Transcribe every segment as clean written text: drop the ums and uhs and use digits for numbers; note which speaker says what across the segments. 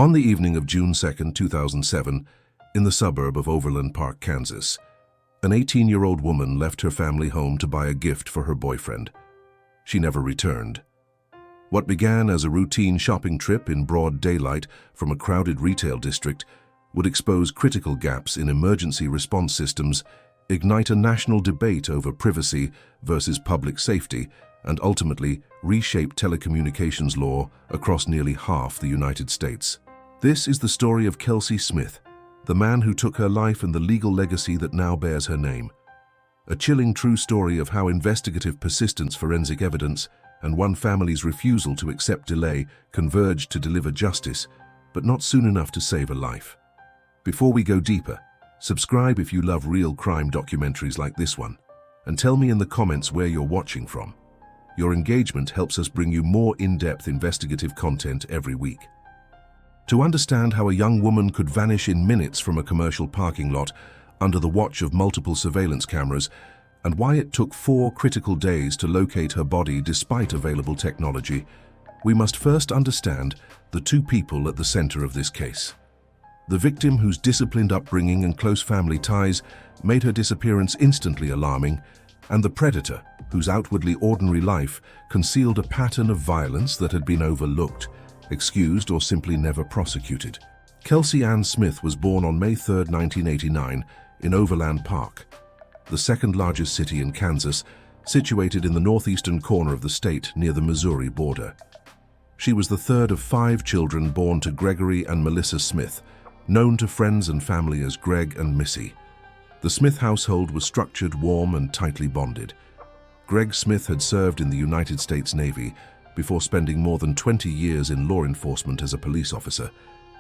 Speaker 1: On the evening of June 2, 2007, in the suburb of Overland Park, Kansas, an 18-year-old woman left her family home to buy a gift for her boyfriend. She never returned. What began as a routine shopping trip in broad daylight from a crowded retail district would expose critical gaps in emergency response systems, ignite a national debate over privacy versus public safety, and ultimately reshape telecommunications law across nearly half the United States. This is the story of Kelsey Smith, the man who took her life and the legal legacy that now bears her name. A chilling true story of how investigative persistence, forensic evidence, and one family's refusal to accept delay converged to deliver justice, but not soon enough to save a life. Before we go deeper, subscribe if you love real crime documentaries like this one, and tell me in the comments where you're watching from. Your engagement helps us bring you more in-depth investigative content every week. To understand how a young woman could vanish in minutes from a commercial parking lot under the watch of multiple surveillance cameras, and why it took 4 critical days to locate her body despite available technology, we must first understand the 2 people at the center of this case. The victim, whose disciplined upbringing and close family ties made her disappearance instantly alarming, and the predator, whose outwardly ordinary life concealed a pattern of violence that had been overlooked, excused, or simply never prosecuted. Kelsey Ann Smith was born on May 3, 1989, in Overland Park, the second largest city in Kansas, situated in the northeastern corner of the state near the Missouri border. She was the third of 5 children born to Gregory and Melissa Smith, known to friends and family as Greg and Missy. The Smith household was structured, warm, and tightly bonded. Greg Smith had served in the United States Navy before spending more than 20 years in law enforcement as a police officer,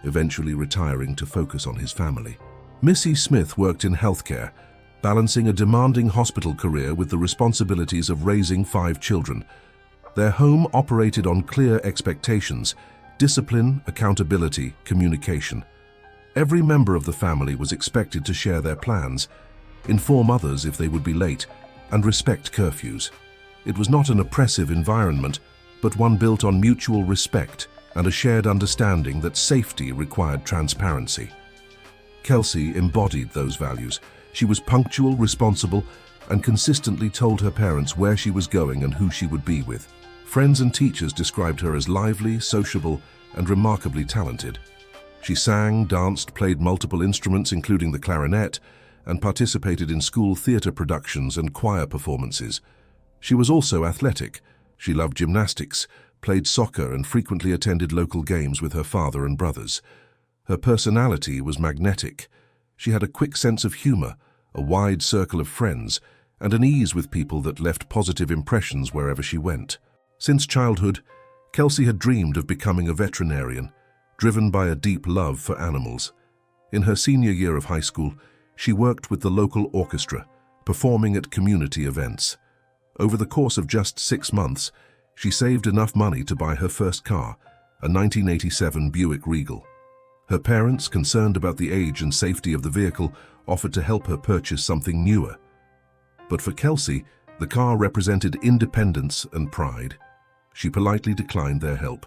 Speaker 1: eventually retiring to focus on his family. Missy Smith worked in healthcare, balancing a demanding hospital career with the responsibilities of raising 5 children. Their home operated on clear expectations: discipline, accountability, communication. Every member of the family was expected to share their plans, inform others if they would be late, and respect curfews. It was not an oppressive environment, but one built on mutual respect and a shared understanding that safety required transparency. Kelsey embodied those values. She was punctual, responsible, and consistently told her parents where she was going and who she would be with. Friends and teachers described her as lively, sociable, and remarkably talented. She sang, danced, played multiple instruments including the clarinet, and participated in school theater productions and choir performances. She was also athletic. She loved gymnastics, played soccer, and frequently attended local games with her father and brothers. Her personality was magnetic. She had a quick sense of humor, a wide circle of friends, and an ease with people that left positive impressions wherever she went. Since childhood, Kelsey had dreamed of becoming a veterinarian, driven by a deep love for animals. In her senior year of high school, she worked with the local orchestra, performing at community events. Over the course of just 6 months, she saved enough money to buy her first car, a 1987 Buick Regal. Her parents, concerned about the age and safety of the vehicle, offered to help her purchase something newer. But for Kelsey, the car represented independence and pride. She politely declined their help.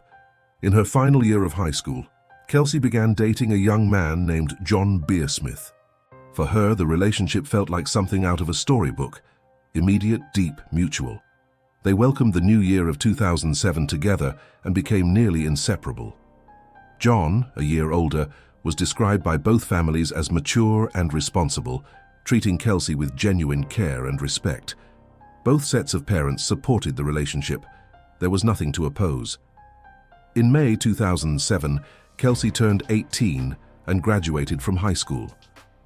Speaker 1: In her final year of high school, Kelsey began dating a young man named John Smith. For her, the relationship felt like something out of a storybook: immediate, deep, mutual. They welcomed the new year of 2007 together and became nearly inseparable. John, a year older, was described by both families as mature and responsible, treating Kelsey with genuine care and respect. Both sets of parents supported the relationship. There was nothing to oppose. In May 2007, Kelsey turned 18 and graduated from high school.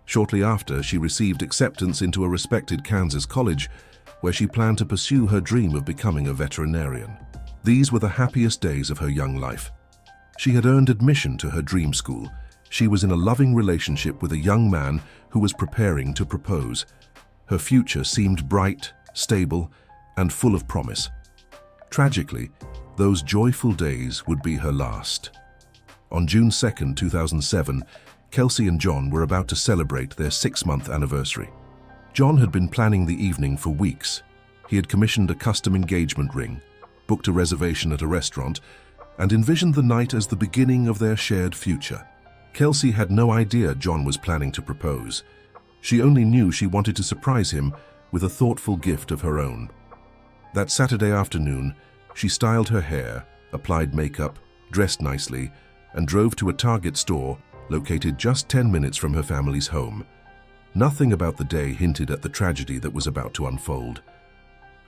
Speaker 1: Shortly after, she received acceptance into a respected Kansas college, where she planned to pursue her dream of becoming a veterinarian. These were the happiest days of her young life. She had earned admission to her dream school. She was in a loving relationship with a young man who was preparing to propose. Her future seemed bright, stable, and full of promise. Tragically, those joyful days would be her last. On June 2, 2007, Kelsey and John were about to celebrate their 6-month anniversary. John had been planning the evening for weeks. He had commissioned a custom engagement ring, booked a reservation at a restaurant, and envisioned the night as the beginning of their shared future. Kelsey had no idea John was planning to propose. She only knew she wanted to surprise him with a thoughtful gift of her own. That Saturday afternoon, she styled her hair, applied makeup, dressed nicely, and drove to a Target store located just 10 minutes from her family's home. Nothing about the day hinted at the tragedy that was about to unfold.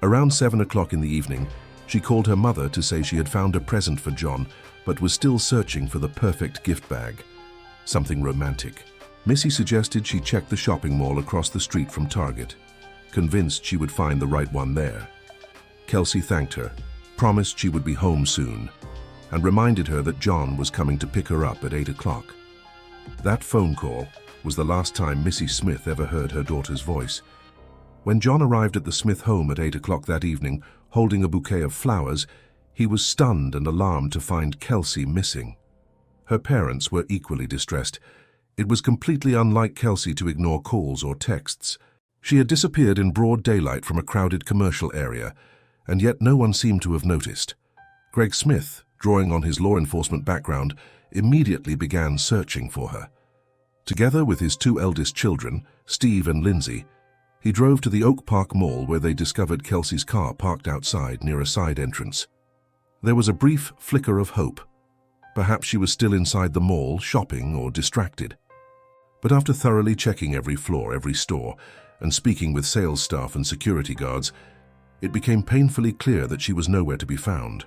Speaker 1: Around 7 o'clock in the evening, she called her mother to say she had found a present for John, but was still searching for the perfect gift bag. Something romantic. Missy suggested she check the shopping mall across the street from Target, convinced she would find the right one there. Kelsey thanked her, promised she would be home soon, and reminded her that John was coming to pick her up at 8 o'clock. That phone call was the last time Missy Smith ever heard her daughter's voice. When John arrived at the Smith home at 8 o'clock that evening, holding a bouquet of flowers, he was stunned and alarmed to find Kelsey missing. Her parents were equally distressed. It was completely unlike Kelsey to ignore calls or texts. She had disappeared in broad daylight from a crowded commercial area, and yet no one seemed to have noticed. Greg Smith, drawing on his law enforcement background, immediately began searching for her. Together with his two eldest children, Steve and Lindsay, he drove to the Oak Park Mall where they discovered Kelsey's car parked outside near a side entrance. There was a brief flicker of hope. Perhaps she was still inside the mall, shopping or distracted. But after thoroughly checking every floor, every store, and speaking with sales staff and security guards, it became painfully clear that she was nowhere to be found.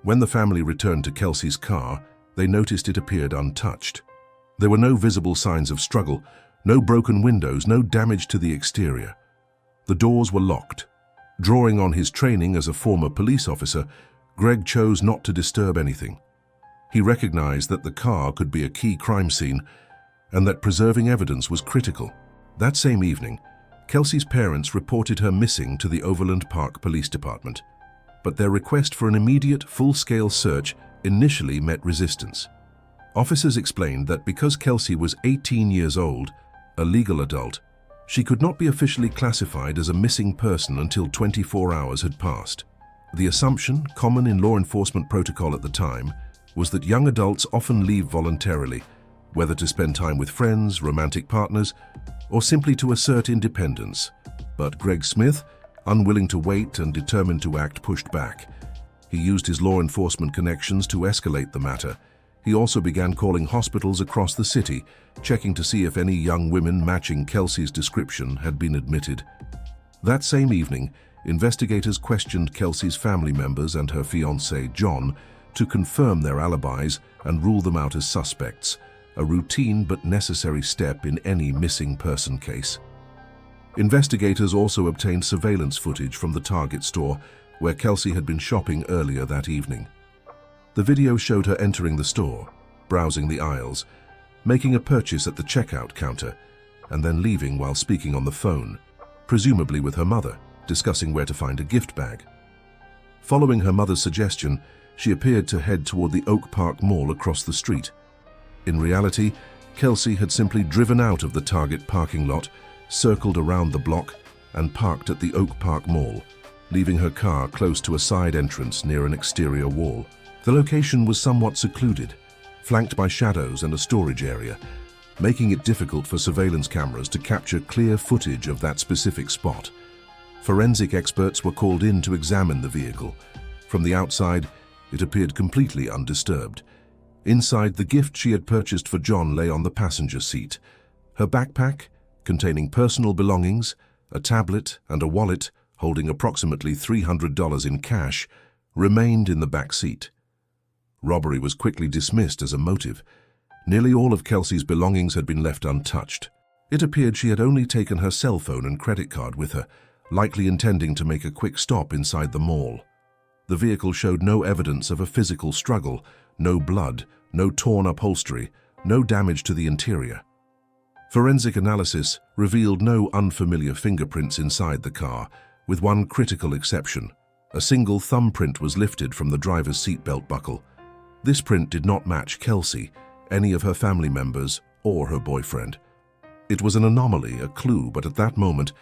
Speaker 1: When the family returned to Kelsey's car, they noticed it appeared untouched. There were no visible signs of struggle, no broken windows, no damage to the exterior. The doors were locked. Drawing on his training as a former police officer, Greg chose not to disturb anything. He recognized that the car could be a key crime scene and that preserving evidence was critical. That same evening, Kelsey's parents reported her missing to the Overland Park Police Department, but their request for an immediate, full-scale search initially met resistance. Officers explained that because Kelsey was 18 years old, a legal adult, she could not be officially classified as a missing person until 24 hours had passed. The assumption, common in law enforcement protocol at the time, was that young adults often leave voluntarily, whether to spend time with friends, romantic partners, or simply to assert independence. But Greg Smith, unwilling to wait and determined to act, pushed back. He used his law enforcement connections to escalate the matter. He also began calling hospitals across the city, checking to see if any young women matching Kelsey's description had been admitted. That same evening, investigators questioned Kelsey's family members and her fiancé, John, to confirm their alibis and rule them out as suspects, a routine but necessary step in any missing person case. Investigators also obtained surveillance footage from the Target store where Kelsey had been shopping earlier that evening. The video showed her entering the store, browsing the aisles, making a purchase at the checkout counter, and then leaving while speaking on the phone, presumably with her mother, discussing where to find a gift bag. Following her mother's suggestion, she appeared to head toward the Oak Park Mall across the street. In reality, Kelsey had simply driven out of the Target parking lot, circled around the block, and parked at the Oak Park Mall, leaving her car close to a side entrance near an exterior wall. The location was somewhat secluded, flanked by shadows and a storage area, making it difficult for surveillance cameras to capture clear footage of that specific spot. Forensic experts were called in to examine the vehicle. From the outside, it appeared completely undisturbed. Inside, the gift she had purchased for John lay on the passenger seat. Her backpack, containing personal belongings, a tablet, and a wallet holding approximately $300 in cash, remained in the back seat. Robbery was quickly dismissed as a motive. Nearly all of Kelsey's belongings had been left untouched. It appeared she had only taken her cell phone and credit card with her, likely intending to make a quick stop inside the mall. The vehicle showed no evidence of a physical struggle, no blood, no torn upholstery, no damage to the interior. Forensic analysis revealed no unfamiliar fingerprints inside the car, with one critical exception. A single thumbprint was lifted from the driver's seatbelt buckle. This print did not match Kelsey, any of her family members, or her boyfriend. It was an anomaly, a clue, but at that moment,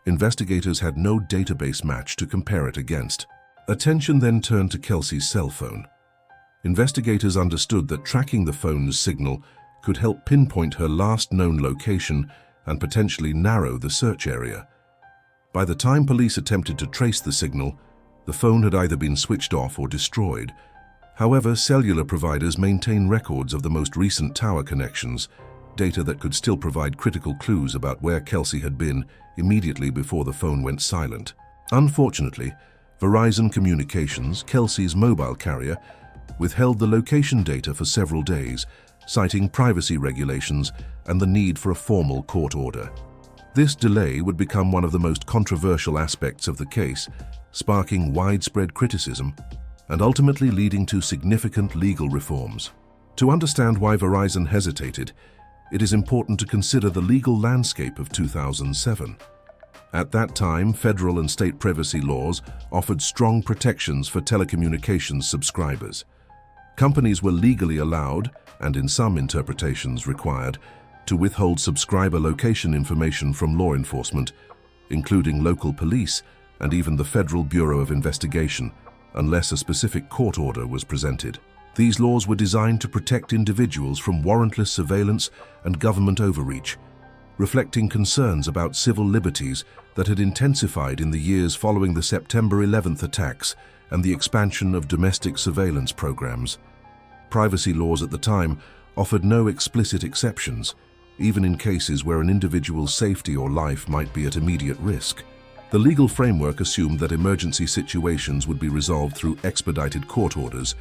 Speaker 1: investigators had no database match to compare it against. Attention then turned to Kelsey's cell phone. Investigators understood that tracking the phone's signal could help pinpoint her last known location and potentially narrow the search area. By the time police attempted to trace the signal, the phone had either been switched off or destroyed. However, cellular providers maintain records of the most recent tower connections, data that could still provide critical clues about where Kelsey had been immediately before the phone went silent. Unfortunately, Verizon Communications, Kelsey's mobile carrier, withheld the location data for several days, citing privacy regulations and the need for a formal court order. This delay would become one of the most controversial aspects of the case, sparking widespread criticism and ultimately leading to significant legal reforms. To understand why Verizon hesitated, it is important to consider the legal landscape of 2007. At that time, federal and state privacy laws offered strong protections for telecommunications subscribers. Companies were legally allowed, and in some interpretations required, to withhold subscriber location information from law enforcement, including local police and even the Federal Bureau of Investigation, unless a specific court order was presented. These laws were designed to protect individuals from warrantless surveillance and government overreach, reflecting concerns about civil liberties that had intensified in the years following the September 11th attacks and the expansion of domestic surveillance programs. Privacy laws at the time offered no explicit exceptions, even in cases where an individual's safety or life might be at immediate risk. The legal framework assumed that emergency situations would be resolved through expedited court orders,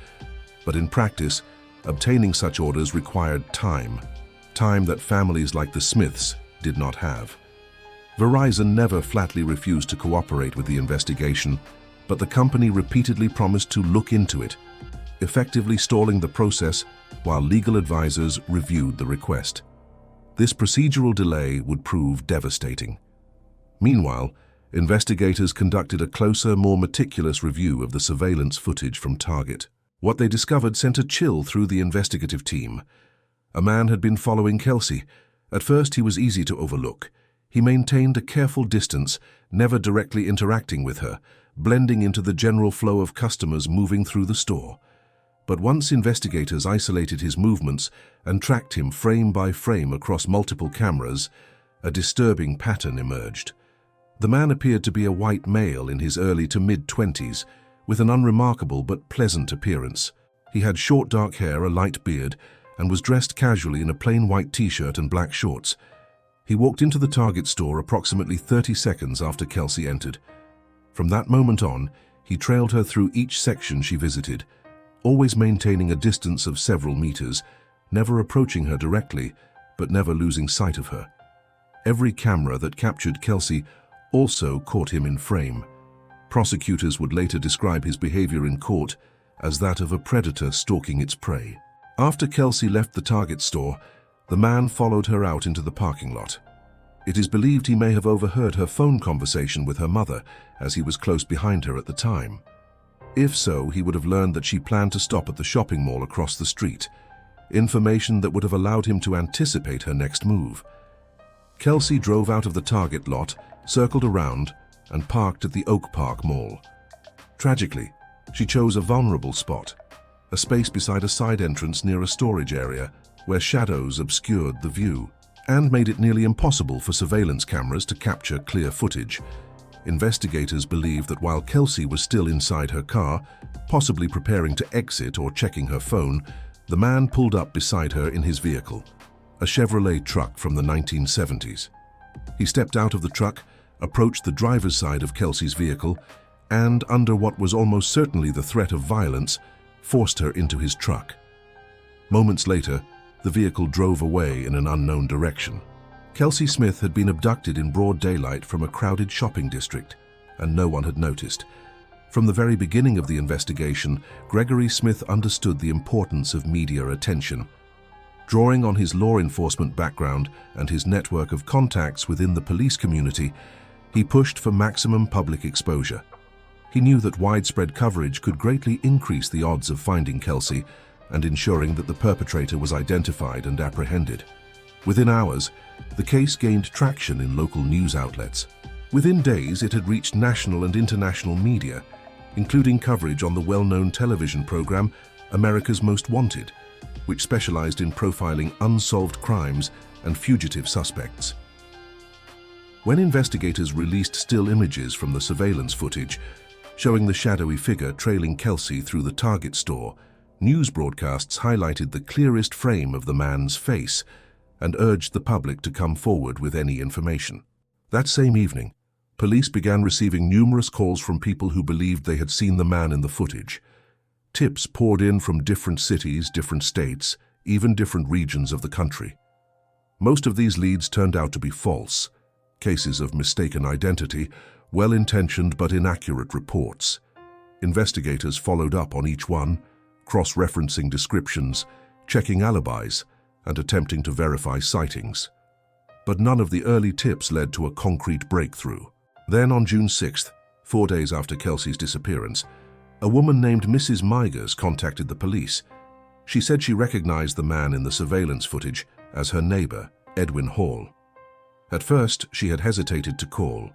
Speaker 1: but in practice, obtaining such orders required time that families like the Smiths did not have. Verizon never flatly refused to cooperate with the investigation, but the company repeatedly promised to look into it, effectively stalling the process while legal advisors reviewed the request. This procedural delay would prove devastating. Meanwhile, investigators conducted a closer, more meticulous review of the surveillance footage from Target. What they discovered sent a chill through the investigative team. A man had been following Kelsey. At first, he was easy to overlook. He maintained a careful distance, never directly interacting with her, blending into the general flow of customers moving through the store. But once investigators isolated his movements and tracked him frame by frame across multiple cameras, a disturbing pattern emerged. The man appeared to be a white male in his early to mid-20s, with an unremarkable but pleasant appearance. He had short dark hair, a light beard, and was dressed casually in a plain white t-shirt and black shorts. He walked into the Target store approximately 30 seconds after Kelsey entered. From that moment on, he trailed her through each section she visited, always maintaining a distance of several meters, never approaching her directly, but never losing sight of her. Every camera that captured Kelsey also caught him in frame. Prosecutors would later describe his behavior in court as that of a predator stalking its prey. After Kelsey left the Target store, the man followed her out into the parking lot. It is believed he may have overheard her phone conversation with her mother, as he was close behind her at the time. If so, he would have learned that she planned to stop at the shopping mall across the street, information that would have allowed him to anticipate her next move. Kelsey drove out of the Target lot, circled around, and parked at the Oak Park Mall. Tragically, she chose a vulnerable spot, a space beside a side entrance near a storage area where shadows obscured the view and made it nearly impossible for surveillance cameras to capture clear footage. Investigators believe that while Kelsey was still inside her car, possibly preparing to exit or checking her phone, the man pulled up beside her in his vehicle, a Chevrolet truck from the 1970s. He stepped out of the truck, approached the driver's side of Kelsey's vehicle, and, under what was almost certainly the threat of violence, forced her into his truck. Moments later, the vehicle drove away in an unknown direction. Kelsey Smith had been abducted in broad daylight from a crowded shopping district, and no one had noticed. From the very beginning of the investigation, Gregory Smith understood the importance of media attention. Drawing on his law enforcement background and his network of contacts within the police community, he pushed for maximum public exposure. He knew that widespread coverage could greatly increase the odds of finding Kelsey and ensuring that the perpetrator was identified and apprehended. Within hours, the case gained traction in local news outlets. Within days, it had reached national and international media, including coverage on the well-known television program America's Most Wanted, which specialized in profiling unsolved crimes and fugitive suspects. When investigators released still images from the surveillance footage showing the shadowy figure trailing Kelsey through the Target store, news broadcasts highlighted the clearest frame of the man's face and urged the public to come forward with any information. That same evening, police began receiving numerous calls from people who believed they had seen the man in the footage. Tips poured in from different cities, different states, even different regions of the country. Most of these leads turned out to be false, cases of mistaken identity, well-intentioned but inaccurate reports. Investigators followed up on each one, cross-referencing descriptions, checking alibis, and attempting to verify sightings. But none of the early tips led to a concrete breakthrough. Then on June 6th, 4 days after Kelsey's disappearance, a woman named Mrs. Migers contacted the police. She said she recognized the man in the surveillance footage as her neighbor, Edwin Hall. At first, she had hesitated to call.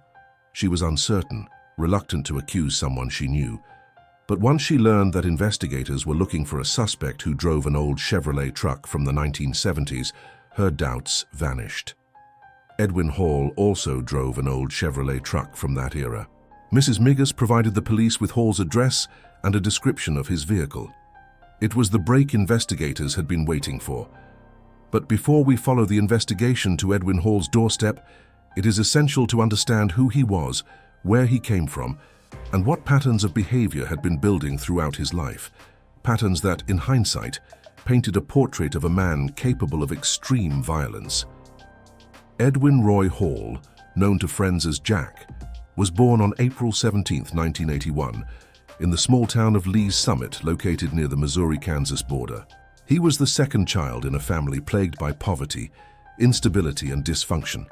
Speaker 1: She was uncertain, reluctant to accuse someone she knew. But once she learned that investigators were looking for a suspect who drove an old Chevrolet truck from the 1970s, her doubts vanished. Edwin Hall also drove an old Chevrolet truck from that era. Mrs. Migers provided the police with Hall's address and a description of his vehicle. It was the break investigators had been waiting for. But before we follow the investigation to Edwin Hall's doorstep, it is essential to understand who he was, where he came from, and what patterns of behavior had been building throughout his life. Patterns that, in hindsight, painted a portrait of a man capable of extreme violence. Edwin Roy Hall, known to friends as Jack, was born on April 17, 1981, in the small town of Lee's Summit, located near the Missouri-Kansas border. He was the second child in a family plagued by poverty, instability, and dysfunction.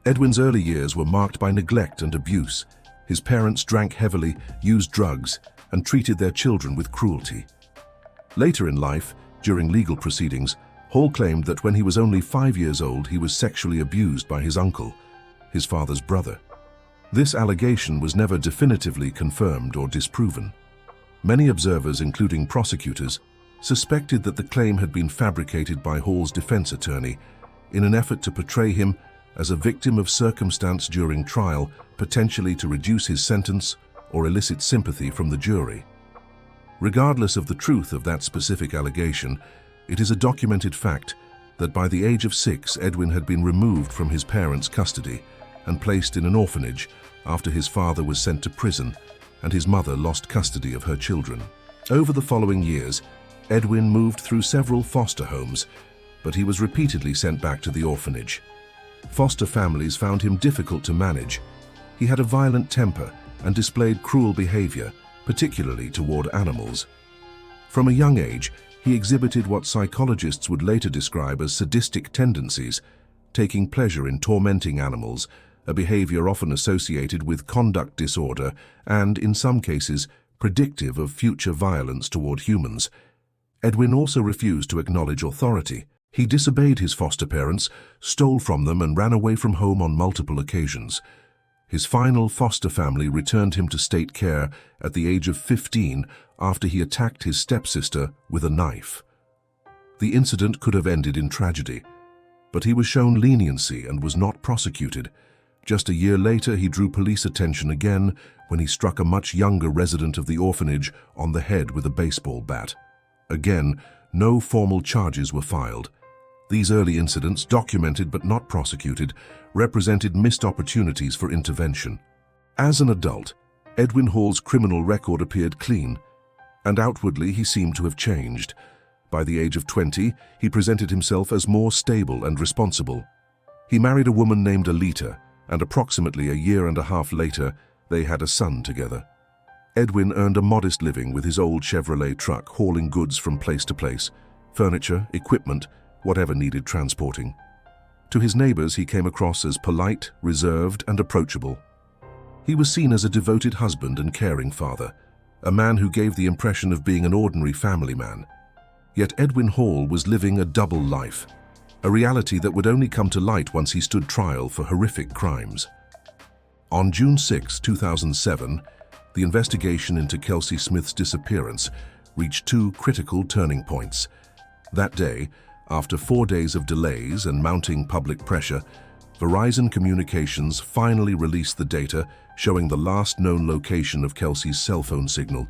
Speaker 1: Edwin's early years were marked by neglect and abuse. His parents drank heavily, used drugs, and treated their children with cruelty. Later in life, during legal proceedings, Hall claimed that when he was only 5 years old, he was sexually abused by his uncle, his father's brother. This allegation was never definitively confirmed or disproven. Many observers, including prosecutors, suspected that the claim had been fabricated by Hall's defense attorney in an effort to portray him as a victim of circumstance during trial, potentially to reduce his sentence or elicit sympathy from the jury. Regardless of the truth of that specific allegation, it is a documented fact that by the age of 6, Edwin had been removed from his parents' custody and placed in an orphanage after his father was sent to prison and his mother lost custody of her children. Over the following years, Edwin moved through several foster homes, but he was repeatedly sent back to the orphanage. Foster families found him difficult to manage. He had a violent temper and displayed cruel behavior, particularly toward animals. From a young age, he exhibited what psychologists would later describe as sadistic tendencies, taking pleasure in tormenting animals, a behavior often associated with conduct disorder and, in some cases, predictive of future violence toward humans. Edwin also refused to acknowledge authority. He disobeyed his foster parents, stole from them, and ran away from home on multiple occasions. His final foster family returned him to state care at the age of 15 after he attacked his stepsister with a knife. The incident could have ended in tragedy, but he was shown leniency and was not prosecuted. Just a year later, he drew police attention again when he struck a much younger resident of the orphanage on the head with a baseball bat. Again, no formal charges were filed. These early incidents, documented but not prosecuted, represented missed opportunities for intervention. As an adult, Edwin Hall's criminal record appeared clean, and outwardly he seemed to have changed. By the age of 20, he presented himself as more stable and responsible. He married a woman named Alita, and approximately a year and a half later, they had a son together. Edwin earned a modest living with his old Chevrolet truck, hauling goods from place to place, furniture, equipment, whatever needed transporting. To his neighbors, he came across as polite, reserved, and approachable. He was seen as a devoted husband and caring father, a man who gave the impression of being an ordinary family man. Yet Edwin Hall was living a double life, a reality that would only come to light once he stood trial for horrific crimes. On June 6, 2007, the investigation into Kelsey Smith's disappearance reached two critical turning points. That day, after 4 days of delays and mounting public pressure, Verizon Communications finally released the data showing the last known location of Kelsey's cell phone signal.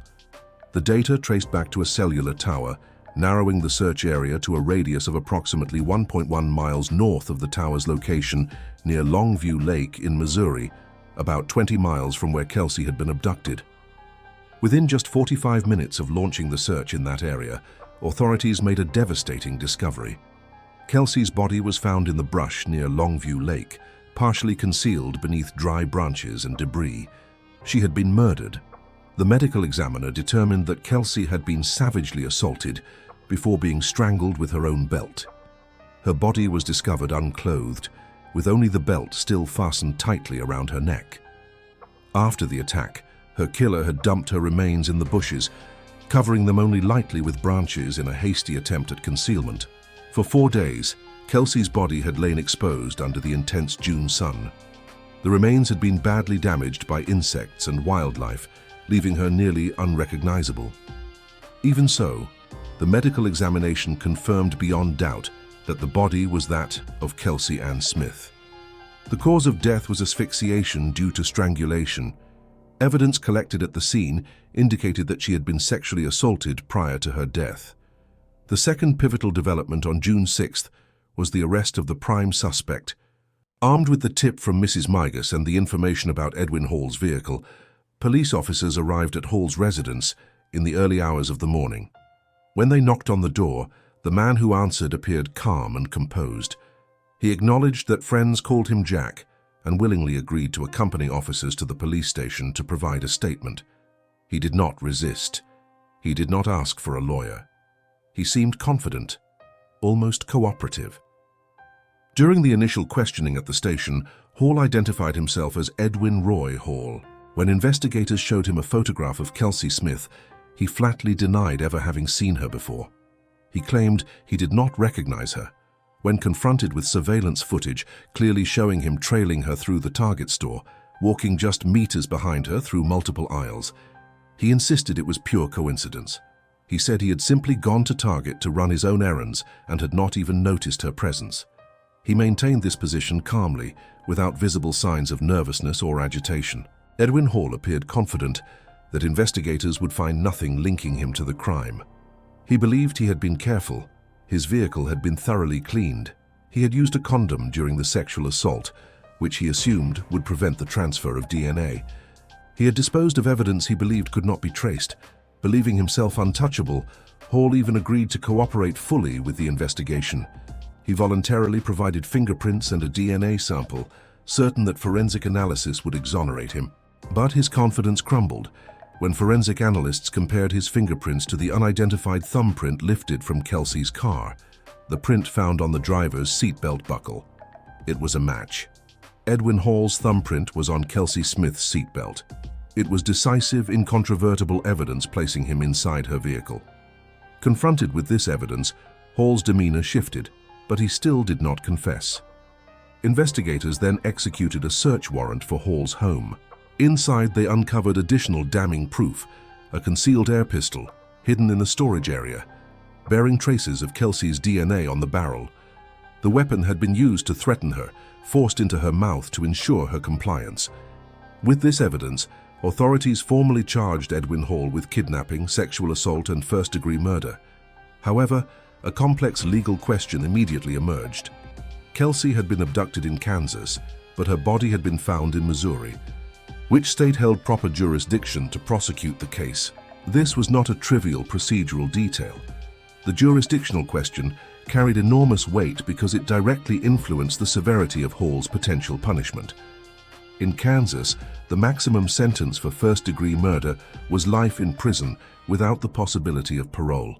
Speaker 1: The data traced back to a cellular tower, narrowing the search area to a radius of approximately 1.1 miles north of the tower's location near Longview Lake in Missouri, about 20 miles from where Kelsey had been abducted. Within just 45 minutes of launching the search in that area, authorities made a devastating discovery. Kelsey's body was found in the brush near Longview Lake, partially concealed beneath dry branches and debris. She had been murdered. The medical examiner determined that Kelsey had been savagely assaulted before being strangled with her own belt. Her body was discovered unclothed, with only the belt still fastened tightly around her neck. After the attack, her killer had dumped her remains in the bushes, covering them only lightly with branches in a hasty attempt at concealment. For 4 days, Kelsey's body had lain exposed under the intense June sun. The remains had been badly damaged by insects and wildlife, leaving her nearly unrecognizable. Even so, the medical examination confirmed beyond doubt that the body was that of Kelsey Ann Smith. The cause of death was asphyxiation due to strangulation. Evidence collected at the scene indicated that she had been sexually assaulted prior to her death. The second pivotal development on June 6th was the arrest of the prime suspect. Armed with the tip from Mrs. Migas and the information about Edwin Hall's vehicle, police officers arrived at Hall's residence in the early hours of the morning. When they knocked on the door, the man who answered appeared calm and composed. He acknowledged that friends called him Jack and willingly agreed to accompany officers to the police station to provide a statement. He did not resist. He did not ask for a lawyer. He seemed confident, almost cooperative. During the initial questioning at the station, Hall identified himself as Edwin Roy Hall. When investigators showed him a photograph of Kelsey Smith, he flatly denied ever having seen her before. He claimed he did not recognize her. When confronted with surveillance footage clearly showing him trailing her through the Target store, walking just meters behind her through multiple aisles, he insisted it was pure coincidence. He said he had simply gone to Target to run his own errands and had not even noticed her presence. He maintained this position calmly, without visible signs of nervousness or agitation. Edwin Hall appeared confident that investigators would find nothing linking him to the crime. He believed he had been careful. His vehicle had been thoroughly cleaned. He had used a condom during the sexual assault, which he assumed would prevent the transfer of DNA. He had disposed of evidence he believed could not be traced. Believing himself untouchable, Hall even agreed to cooperate fully with the investigation. He voluntarily provided fingerprints and a DNA sample, certain that forensic analysis would exonerate him. But his confidence crumbled when forensic analysts compared his fingerprints to the unidentified thumbprint lifted from Kelsey's car, the print found on the driver's seatbelt buckle. It was a match. Edwin Hall's thumbprint was on Kelsey Smith's seatbelt. It was decisive, incontrovertible evidence placing him inside her vehicle. Confronted with this evidence, Hall's demeanor shifted, but he still did not confess. Investigators then executed a search warrant for Hall's home. Inside, they uncovered additional damning proof, a concealed air pistol hidden in the storage area, bearing traces of Kelsey's DNA on the barrel. The weapon had been used to threaten her, forced into her mouth to ensure her compliance. With this evidence, authorities formally charged Edwin Hall with kidnapping, sexual assault, and first-degree murder. However, a complex legal question immediately emerged. Kelsey had been abducted in Kansas, but her body had been found in Missouri. Which state held proper jurisdiction to prosecute the case? This was not a trivial procedural detail. The jurisdictional question carried enormous weight because it directly influenced the severity of Hall's potential punishment. In Kansas, the maximum sentence for first-degree murder was life in prison without the possibility of parole.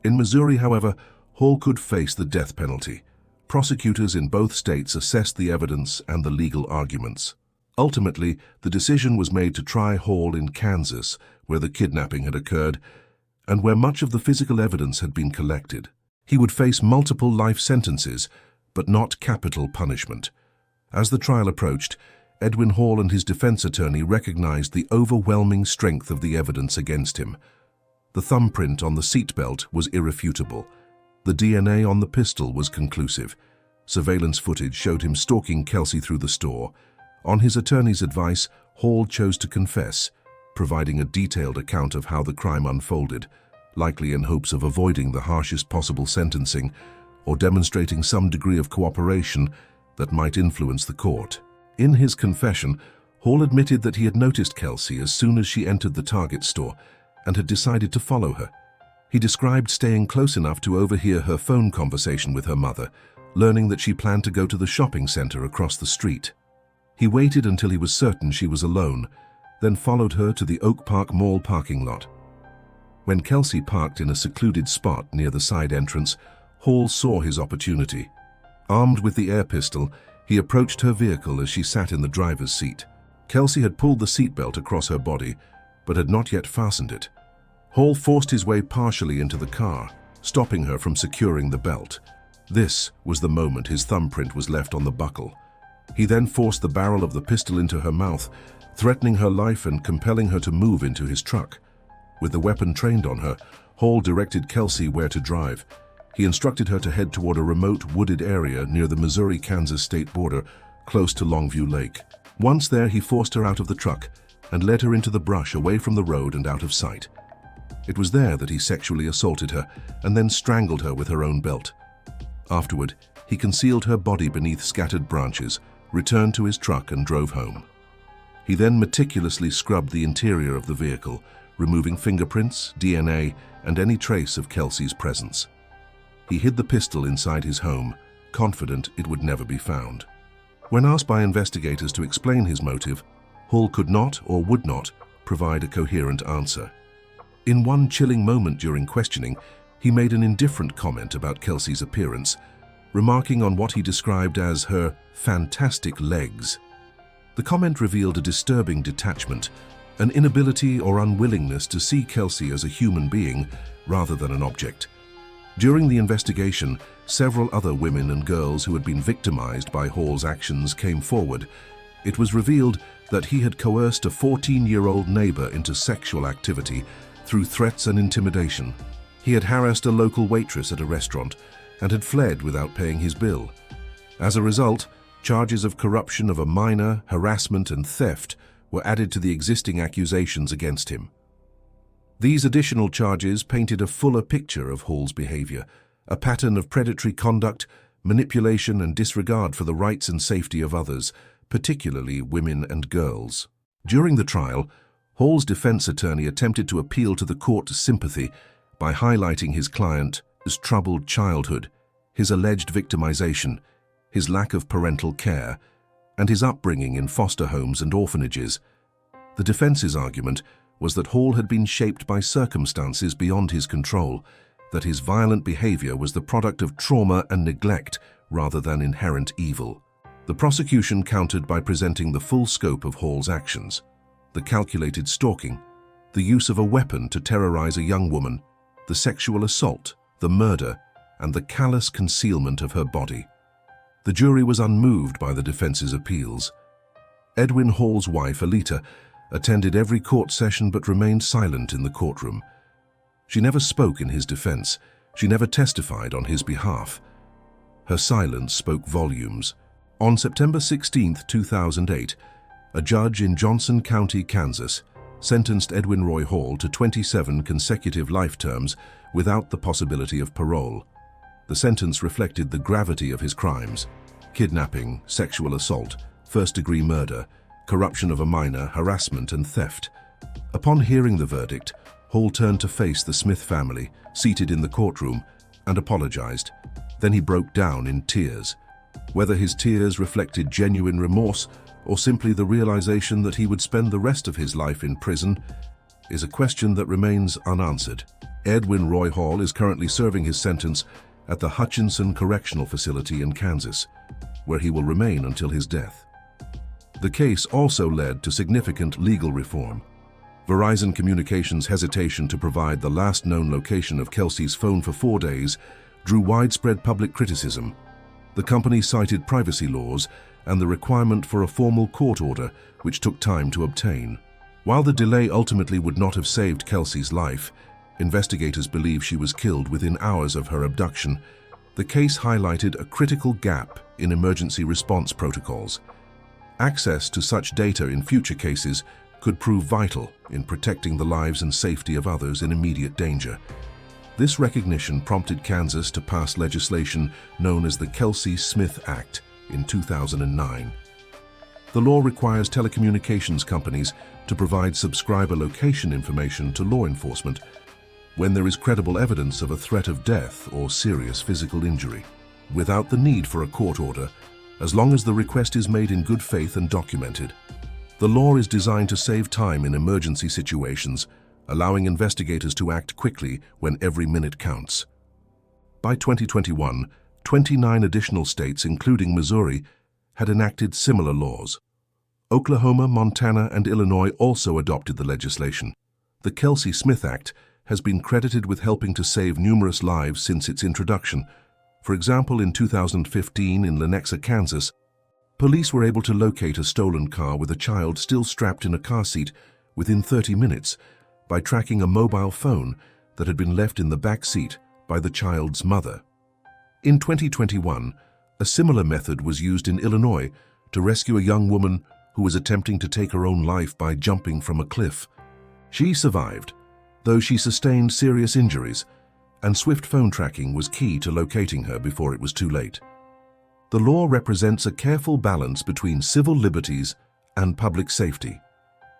Speaker 1: In Missouri, however, Hall could face the death penalty. Prosecutors in both states assessed the evidence and the legal arguments. Ultimately, the decision was made to try Hall in Kansas, where the kidnapping had occurred, and where much of the physical evidence had been collected. He would face multiple life sentences, but not capital punishment. As the trial approached, Edwin Hall and his defense attorney recognized the overwhelming strength of the evidence against him. The thumbprint on the seatbelt was irrefutable. The DNA on the pistol was conclusive. Surveillance footage showed him stalking Kelsey through the store. On his attorney's advice, Hall chose to confess, providing a detailed account of how the crime unfolded, likely in hopes of avoiding the harshest possible sentencing or demonstrating some degree of cooperation that might influence the court. In his confession, Hall admitted that he had noticed Kelsey as soon as she entered the Target store and had decided to follow her. He described staying close enough to overhear her phone conversation with her mother, learning that she planned to go to the shopping center across the street. He waited until he was certain she was alone, then followed her to the Oak Park Mall parking lot. When Kelsey parked in a secluded spot near the side entrance, Hall saw his opportunity. Armed with the air pistol, he approached her vehicle as she sat in the driver's seat. Kelsey had pulled the seatbelt across her body, but had not yet fastened it. Hall forced his way partially into the car, stopping her from securing the belt. This was the moment his thumbprint was left on the buckle. He then forced the barrel of the pistol into her mouth, threatening her life and compelling her to move into his truck. With the weapon trained on her, Hall directed Kelsey where to drive. He instructed her to head toward a remote wooded area near the Missouri-Kansas state border, close to Longview Lake. Once there, he forced her out of the truck and led her into the brush away from the road and out of sight. It was there that he sexually assaulted her and then strangled her with her own belt. Afterward, he concealed her body beneath scattered branches, returned to his truck and drove home. He then meticulously scrubbed the interior of the vehicle, removing fingerprints, DNA, and any trace of Kelsey's presence. He hid the pistol inside his home, confident it would never be found. When asked by investigators to explain his motive, Hall could not or would not provide a coherent answer. In one chilling moment during questioning, he made an indifferent comment about Kelsey's appearance, remarking on what he described as her fantastic legs. The comment revealed a disturbing detachment, an inability or unwillingness to see Kelsey as a human being rather than an object. During the investigation, several other women and girls who had been victimized by Hall's actions came forward. It was revealed that he had coerced a 14-year-old neighbor into sexual activity through threats and intimidation. He had harassed a local waitress at a restaurant and had fled without paying his bill. As a result, charges of corruption of a minor, harassment, and theft were added to the existing accusations against him. These additional charges painted a fuller picture of Hall's behavior, a pattern of predatory conduct, manipulation, and disregard for the rights and safety of others, particularly women and girls. During the trial, Hall's defense attorney attempted to appeal to the court's sympathy by highlighting his client's troubled childhood, his alleged victimization, his lack of parental care, and his upbringing in foster homes and orphanages. The defense's argument was that Hall had been shaped by circumstances beyond his control, that his violent behavior was the product of trauma and neglect rather than inherent evil. The prosecution countered by presenting the full scope of Hall's actions: the calculated stalking, the use of a weapon to terrorize a young woman, the sexual assault, the murder, and the callous concealment of her body. The jury was unmoved by the defense's appeals. Edwin Hall's wife, Alita, attended every court session but remained silent in the courtroom. She never spoke in his defense. She never testified on his behalf. Her silence spoke volumes. On September 16, 2008, a judge in Johnson County, Kansas, sentenced Edwin Roy Hall to 27 consecutive life terms without the possibility of parole. The sentence reflected the gravity of his crimes: kidnapping, sexual assault, first-degree murder, corruption of a minor, harassment, and theft. Upon hearing the verdict, Hall turned to face the Smith family, seated in the courtroom, and apologized. Then he broke down in tears. Whether his tears reflected genuine remorse or simply the realization that he would spend the rest of his life in prison is a question that remains unanswered. Edwin Roy Hall is currently serving his sentence at the Hutchinson Correctional Facility in Kansas, where he will remain until his death. The case also led to significant legal reform. Verizon Communications' hesitation to provide the last known location of Kelsey's phone for 4 days drew widespread public criticism. The company cited privacy laws and the requirement for a formal court order, which took time to obtain. While the delay ultimately would not have saved Kelsey's life, Investigators believe she was killed within hours of her abduction. The case highlighted a critical gap in emergency response protocols. Access to such data in future cases could prove vital in protecting the lives and safety of others in immediate danger. This recognition prompted Kansas to pass legislation known as the Kelsey Smith Act in 2009. The law requires telecommunications companies to provide subscriber location information to law enforcement when there is credible evidence of a threat of death or serious physical injury, without the need for a court order, as long as the request is made in good faith and documented. The law is designed to save time in emergency situations, allowing investigators to act quickly when every minute counts. By 2021, 29 additional states, including Missouri, had enacted similar laws. Oklahoma, Montana, and Illinois also adopted the legislation. The Kelsey Smith Act has been credited with helping to save numerous lives since its introduction. For example, in 2015 in Lenexa, Kansas, police were able to locate a stolen car with a child still strapped in a car seat within 30 minutes by tracking a mobile phone that had been left in the back seat by the child's mother. In 2021, a similar method was used in Illinois to rescue a young woman who was attempting to take her own life by jumping from a cliff. She survived, though she sustained serious injuries, and swift phone tracking was key to locating her before it was too late. The law represents a careful balance between civil liberties and public safety,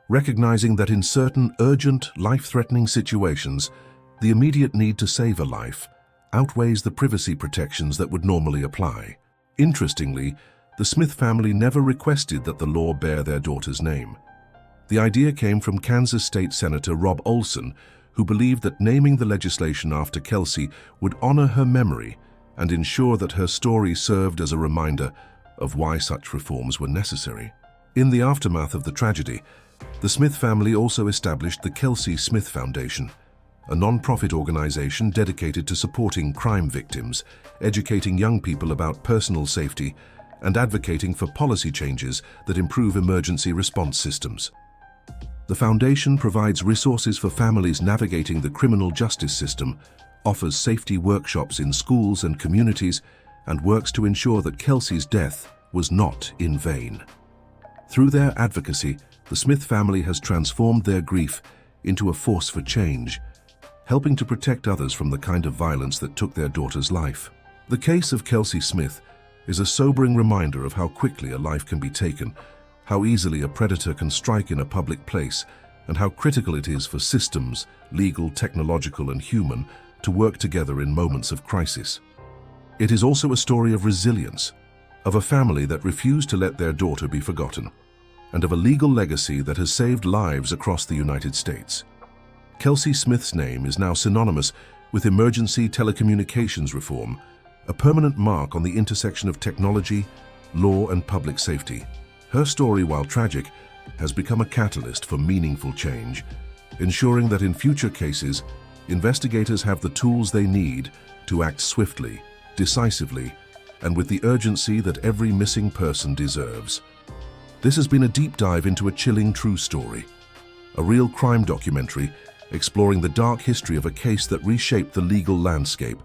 Speaker 1: recognizing that in certain urgent, life-threatening situations, the immediate need to save a life outweighs the privacy protections that would normally apply. Interestingly, the Smith family never requested that the law bear their daughter's name. The idea came from Kansas State Senator Rob Olson, who believed that naming the legislation after Kelsey would honor her memory and ensure that her story served as a reminder of why such reforms were necessary. In the aftermath of the tragedy, the Smith family also established the Kelsey Smith Foundation, a non-profit organization dedicated to supporting crime victims, educating young people about personal safety, and advocating for policy changes that improve emergency response systems. The foundation provides resources for families navigating the criminal justice system, offers safety workshops in schools and communities, and works to ensure that Kelsey's death was not in vain. Through their advocacy, the Smith family has transformed their grief into a force for change, helping to protect others from the kind of violence that took their daughter's life. The case of Kelsey Smith is a sobering reminder of how quickly a life can be taken, how easily a predator can strike in a public place, and how critical it is for systems, legal, technological, and human, to work together in moments of crisis. It is also a story of resilience, of a family that refused to let their daughter be forgotten, and of a legal legacy that has saved lives across the United States. Kelsey Smith's name is now synonymous with emergency telecommunications reform, a permanent mark on the intersection of technology, law, and public safety. Her story, while tragic, has become a catalyst for meaningful change, ensuring that in future cases, investigators have the tools they need to act swiftly, decisively, and with the urgency that every missing person deserves. This has been a deep dive into a chilling true story, a real crime documentary exploring the dark history of a case that reshaped the legal landscape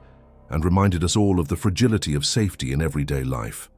Speaker 1: and reminded us all of the fragility of safety in everyday life.